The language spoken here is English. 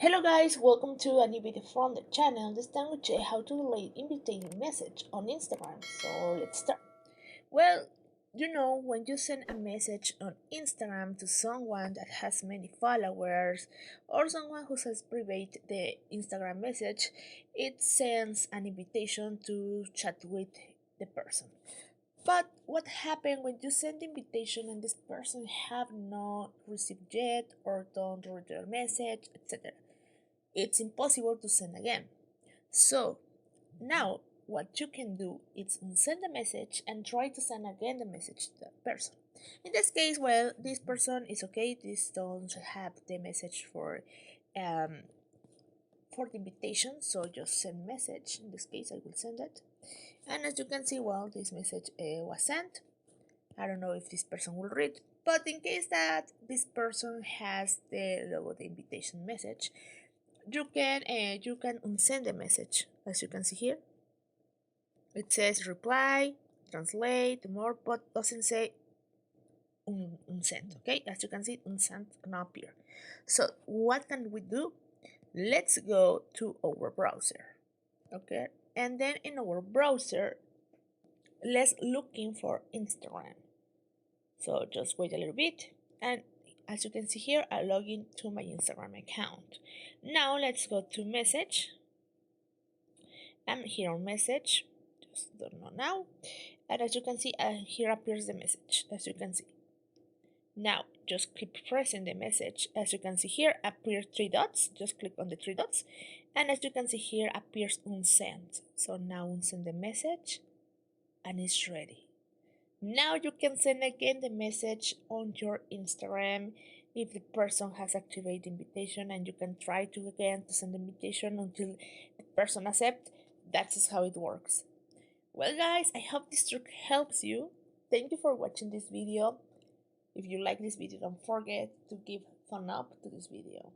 Hello guys, welcome to a new video from the channel. This time we check how to delete invitation message on Instagram. So let's start. Well, when you send a message on Instagram to someone that has many followers or someone who has private the Instagram message, it sends an invitation to chat with the person. But what happens when you send invitation and this person have not received yet or don't read your message, etc.? It's impossible to send again. So now what you can do is unsend the message and try to send again the message to that person. In this case, well, this person is okay. This don't have the message um, for the invitation, so just send message. In this case, I will send it. And as you can see, well, this message was sent. I don't know if this person will read, but in case that this person has the logo, the invitation message, you can unsend the message. As you can see here, it says reply, translate, more, but doesn't say unsend. Okay, as you can see, unsend cannot appear. So what can we do? Let's go to our browser. Okay, and then in our browser, let's looking for Instagram. So just wait a little bit, and as you can see here, I log in to my Instagram account. Now let's go to message. I'm here on message, just don't know now. And as you can see, here appears the message, as you can see. Now just keep pressing the message. As you can see here appear three dots, just click on the three dots. And as you can see here appears unsend. So now unsend the message and it's ready. Now you can send again the message on your Instagram if the person has activated the invitation, and you can try to again to send the invitation until the person accepts. That's how it works. Well guys, I hope this trick helps you. Thank you for watching this video. If you like this video, don't forget to give thumb up to this video.